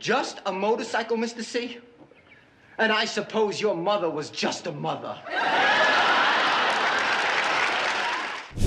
just a motorcycle, Mr. C? And I suppose your mother was just a mother.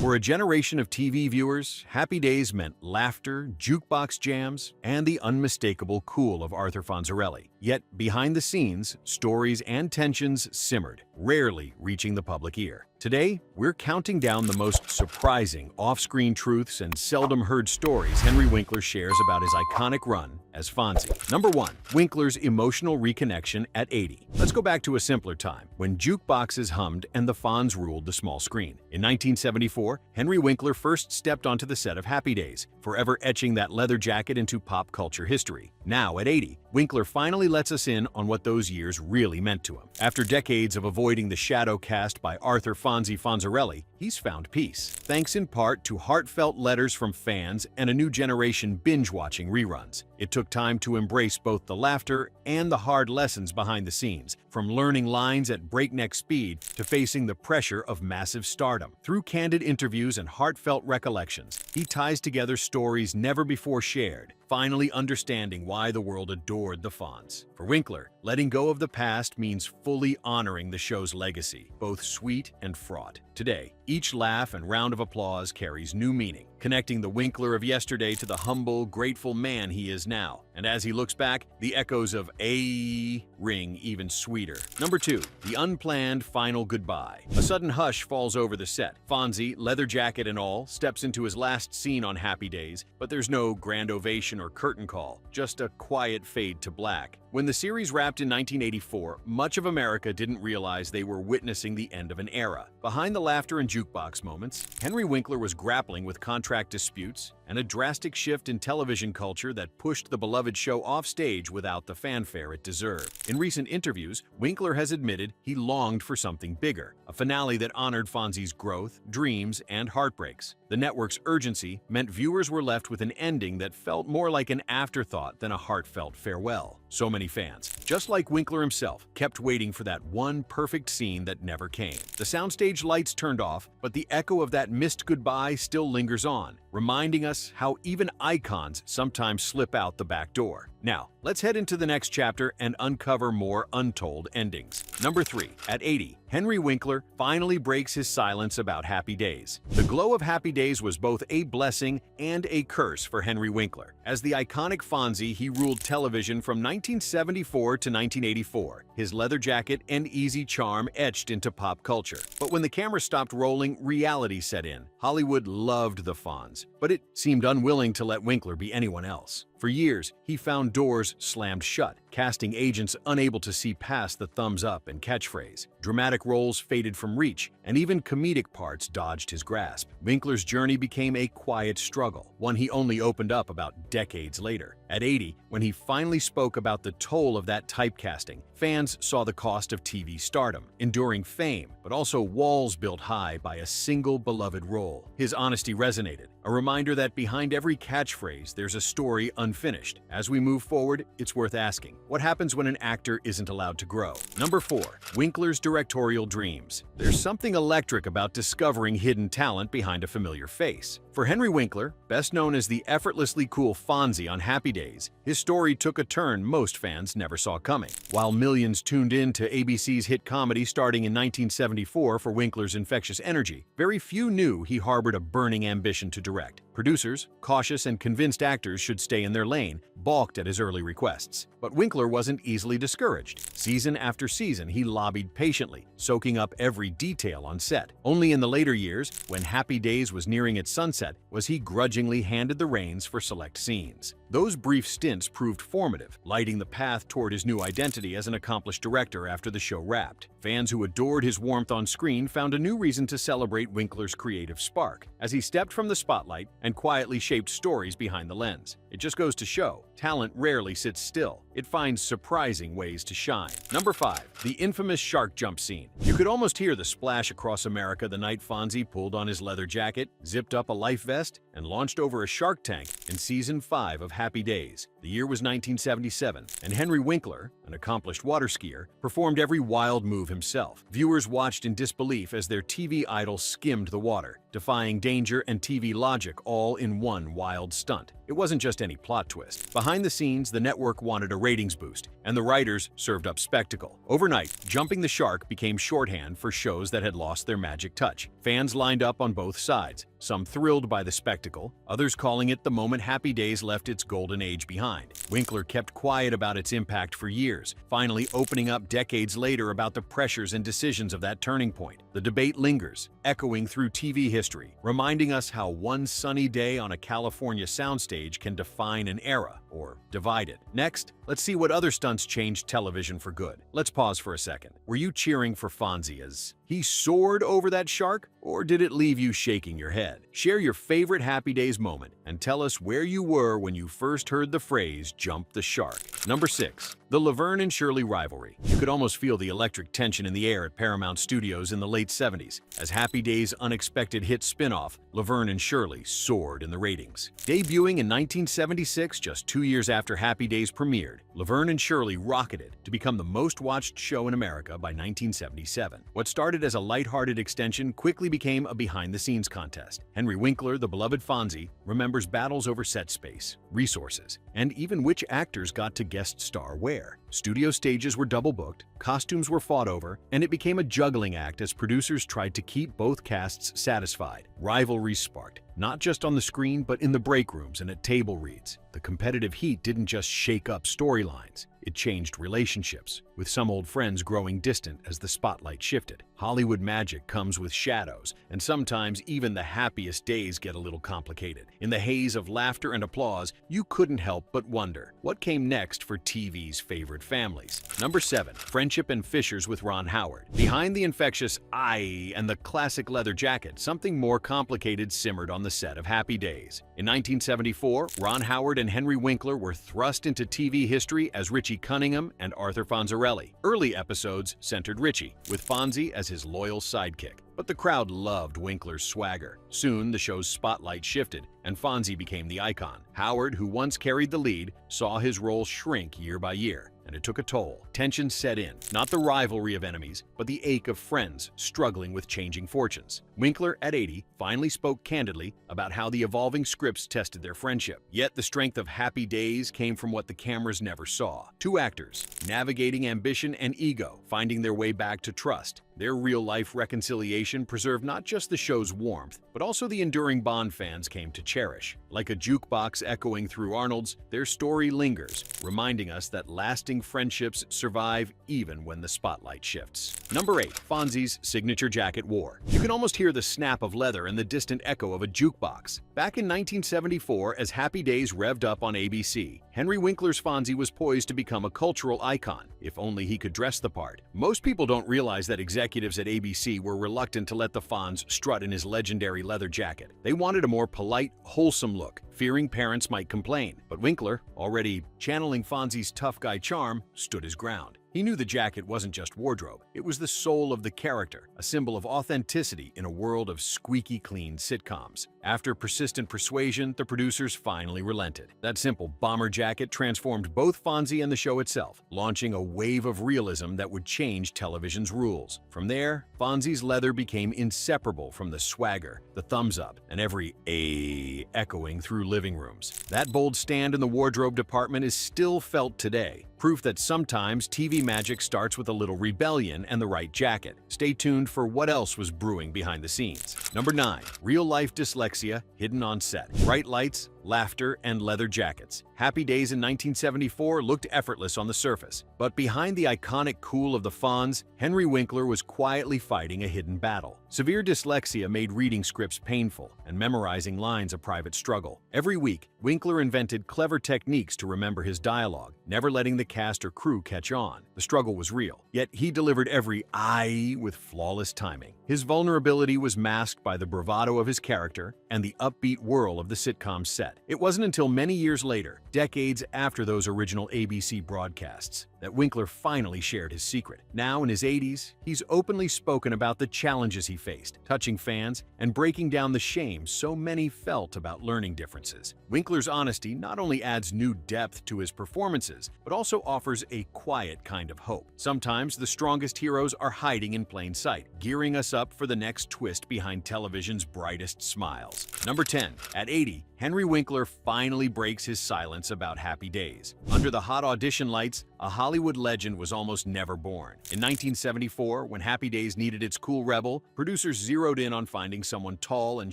For a generation of TV viewers, Happy Days meant laughter, jukebox jams, and the unmistakable cool of Arthur Fonzarelli. Yet, behind the scenes, stories and tensions simmered, rarely reaching the public ear. Today, we're counting down the most surprising off-screen truths and seldom heard stories Henry Winkler shares about his iconic run as Fonzie. Number 1. Winkler's emotional reconnection at 80. Let's go back to a simpler time, when jukeboxes hummed and the Fonz ruled the small screen. In 1974, Henry Winkler first stepped onto the set of Happy Days, forever etching that leather jacket into pop culture history. Now, at 80, Winkler finally lets us in on what those years really meant to him. After decades of avoiding the shadow cast by Arthur Fonzie Fonzarelli, he's found peace, thanks in part to heartfelt letters from fans and a new generation binge-watching reruns. It took time to embrace both the laughter and the hard lessons behind the scenes, from learning lines at breakneck speed to facing the pressure of massive stardom. Through candid interviews and heartfelt recollections, he ties together stories never before shared, finally understanding why the world adored the Fonz. For Winkler, letting go of the past means fully honoring the show's legacy, both sweet and fraught. Today, each laugh and round of applause carries new meaning, connecting the Winkler of yesterday to the humble, grateful man he is now. And as he looks back, the echoes of "a" ring even sweeter. Number 2. The unplanned final goodbye. A sudden hush falls over the set. Fonzie, leather jacket and all, steps into his last scene on Happy Days, but there's no grand ovation or curtain call, just a quiet fade to black. When the series wrapped in 1984, much of America didn't realize they were witnessing the end of an era. Behind the laughter and jukebox moments, Henry Winkler was grappling with contract disputes and a drastic shift in television culture that pushed the beloved show off stage without the fanfare it deserved. In recent interviews, Winkler has admitted he longed for something bigger, a finale that honored Fonzie's growth, dreams, and heartbreaks. The network's urgency meant viewers were left with an ending that felt more like an afterthought than a heartfelt farewell. So many fans, just like Winkler himself, kept waiting for that one perfect scene that never came. The soundstage lights turned off, but the echo of that missed goodbye still lingers on, reminding us how even icons sometimes slip out the back door. Now, let's head into the next chapter and uncover more untold endings. Number 3. At 80, Henry Winkler finally breaks his silence about Happy Days. The glow of Happy Days was both a blessing and a curse for Henry Winkler. As the iconic Fonzie, he ruled television from 1974 to 1984, his leather jacket and easy charm etched into pop culture. But when the camera stopped rolling, reality set in. Hollywood loved the Fonz, but it seemed unwilling to let Winkler be anyone else. For years, he found doors slammed shut, casting agents unable to see past the thumbs up and catchphrase. Dramatic roles faded from reach, and even comedic parts dodged his grasp. Winkler's journey became a quiet struggle, one he only opened up about decades later. At 80, when he finally spoke about the toll of that typecasting, fans saw the cost of TV stardom, enduring fame, but also walls built high by a single beloved role. His honesty resonated, a reminder that behind every catchphrase there's a story unfinished. As we move forward, it's worth asking, what happens when an actor isn't allowed to grow? Number 4. Winkler's directorial dreams. There's something electric about discovering hidden talent behind a familiar face. For Henry Winkler, best known as the effortlessly cool Fonzie on Happy Days, his story took a turn most fans never saw coming. While millions tuned in to ABC's hit comedy starting in 1974 for Winkler's infectious energy, very few knew he harbored a burning ambition to direct. Producers, cautious and convinced actors should stay in their lane, balked at his early requests. But Winkler wasn't easily discouraged. Season after season, he lobbied patiently, soaking up every detail on set. Only in the later years, when Happy Days was nearing its sunset, was he grudgingly handed the reins for select scenes. Those brief stints proved formative, lighting the path toward his new identity as an accomplished director after the show wrapped. Fans who adored his warmth on screen found a new reason to celebrate Winkler's creative spark, as he stepped from the spotlight and quietly shaped stories behind the lens. It just goes to show, talent rarely sits still. It finds surprising ways to shine. Number 5. The infamous shark jump scene. You could almost hear the splash across America the night Fonzie pulled on his leather jacket, zipped up a life vest, and launched over a shark tank in Season 5 of Happy Days. The year was 1977, and Henry Winkler, an accomplished water skier, performed every wild move himself. Viewers watched in disbelief as their TV idol skimmed the water, defying danger and TV logic all in one wild stunt. It wasn't just any plot twist. Behind the scenes, the network wanted a ratings boost, and the writers served up spectacle. Overnight, jumping the shark became shorthand for shows that had lost their magic touch. Fans lined up on both sides, some thrilled by the spectacle, others calling it the moment Happy Days left its golden age behind. Winkler kept quiet about its impact for years, finally opening up decades later about the pressures and decisions of that turning point. The debate lingers, echoing through TV history, reminding us how one sunny day on a California soundstage can define an era, or divide it. Next, let's see what other stunts changed television for good. Let's pause for a second. Were you cheering for Fonzie as he soared over that shark, or did it leave you shaking your head? Share your favorite Happy Days moment and tell us where you were when you first heard the phrase, "jump the shark." Number 6. The Laverne and Shirley rivalry. You could almost feel the electric tension in the air at Paramount Studios in the late 70s, as Happy Days' unexpected hit spin-off, Laverne and Shirley, soared in the ratings. Debuting in 1976, just 2 years after Happy Days premiered, Laverne and Shirley rocketed to become the most-watched show in America by 1977. What started as a lighthearted extension quickly became a behind-the-scenes contest. Henry Winkler, the beloved Fonzie, remembers battles over set space, resources, and even which actors got to guest star where. Studio stages were double-booked, costumes were fought over, and it became a juggling act as producers tried to keep both casts satisfied. Rivalries sparked, not just on the screen but in the break rooms and at table reads. The competitive heat didn't just shake up storylines, it changed relationships, with some old friends growing distant as the spotlight shifted. Hollywood magic comes with shadows, and sometimes even the happiest days get a little complicated. In the haze of laughter and applause, you couldn't help but wonder, what came next for TV's favorite families? Number 7. Friendship and Fissures with Ron Howard. Behind the infectious "I" and the classic leather jacket, something more complicated simmered on the set of Happy Days. In 1974, Ron Howard and Henry Winkler were thrust into TV history as Richie Cunningham and Arthur Fonzarelli. Early episodes centered Richie, with Fonzie as his loyal sidekick. But the crowd loved Winkler's swagger. Soon, the show's spotlight shifted, and Fonzie became the icon. Howard, who once carried the lead, saw his role shrink year by year, and it took a toll. Tension set in, not the rivalry of enemies, but the ache of friends struggling with changing fortunes. Winkler, at 80, finally spoke candidly about how the evolving scripts tested their friendship. Yet the strength of Happy Days came from what the cameras never saw. Two actors, navigating ambition and ego, finding their way back to trust. Their real-life reconciliation preserved not just the show's warmth, but also the enduring bond fans came to cherish. Like a jukebox echoing through Arnold's, their story lingers, reminding us that lasting friendships survive even when the spotlight shifts. Number 8. Fonzie's signature jacket war. You can almost hear the snap of leather and the distant echo of a jukebox. Back in 1974, as Happy Days revved up on ABC, Henry Winkler's Fonzie was poised to become a cultural icon, if only he could dress the part. Most people don't realize that executives at ABC were reluctant to let the Fonz strut in his legendary leather jacket. They wanted a more polite, wholesome look, fearing parents might complain. But Winkler, already channeling Fonzie's tough guy charm, stood his ground. He knew the jacket wasn't just wardrobe, it was the soul of the character, a symbol of authenticity in a world of squeaky clean sitcoms. After persistent persuasion, the producers finally relented. That simple bomber jacket transformed both Fonzie and the show itself, launching a wave of realism that would change television's rules. From there, Fonzie's leather became inseparable from the swagger, the thumbs up, and every "a" echoing through living rooms. That bold stand in the wardrobe department is still felt today, proof that sometimes TV magic starts with a little rebellion and the right jacket. Stay tuned for what else was brewing behind the scenes. Number 9. Real-life dyslexia hidden on set. Bright lights, laughter, and leather jackets. Happy Days in 1974 looked effortless on the surface, but behind the iconic cool of the Fonz, Henry Winkler was quietly fighting a hidden battle. Severe dyslexia made reading scripts painful and memorizing lines a private struggle. Every week, Winkler invented clever techniques to remember his dialogue, never letting the cast or crew catch on. The struggle was real, yet he delivered every "I" with flawless timing. His vulnerability was masked by the bravado of his character and the upbeat whirl of the sitcom set. It wasn't until many years later, decades after those original ABC broadcasts, that Winkler finally shared his secret. Now in his 80s, he's openly spoken about the challenges he faced, touching fans and breaking down the shame so many felt about learning differences. Winkler's honesty not only adds new depth to his performances, but also offers a quiet kind of hope. Sometimes the strongest heroes are hiding in plain sight, gearing us up for the next twist behind television's brightest smiles. Number 10. At 80, Henry Winkler finally breaks his silence about Happy Days. Under the hot audition lights, a Hollywood legend was almost never born. In 1974, when Happy Days needed its cool rebel, producers zeroed in on finding someone tall and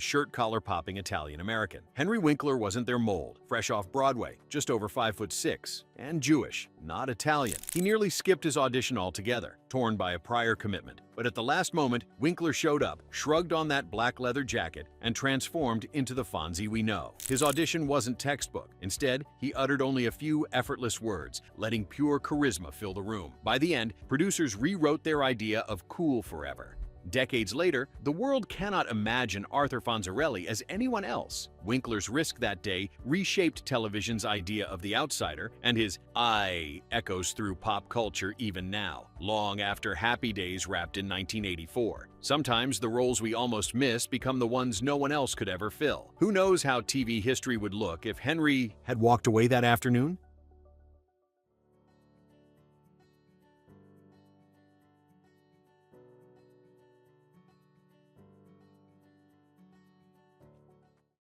shirt-collar-popping Italian-American. Henry Winkler wasn't their mold, fresh off Broadway, just over 5'6", and Jewish, not Italian. He nearly skipped his audition altogether, torn by a prior commitment. But at the last moment, Winkler showed up, shrugged on that black leather jacket, and transformed into the Fonzie we know. His audition wasn't textbook. Instead, he uttered only a few effortless words, letting pure charisma fill the room. By the end, producers rewrote their idea of cool forever. Decades later, the world cannot imagine Arthur Fonzarelli as anyone else. Winkler's risk that day reshaped television's idea of the outsider, and his "I" echoes through pop culture even now, long after Happy Days wrapped in 1984. Sometimes the roles we almost miss become the ones no one else could ever fill. Who knows how TV history would look if Henry had walked away that afternoon?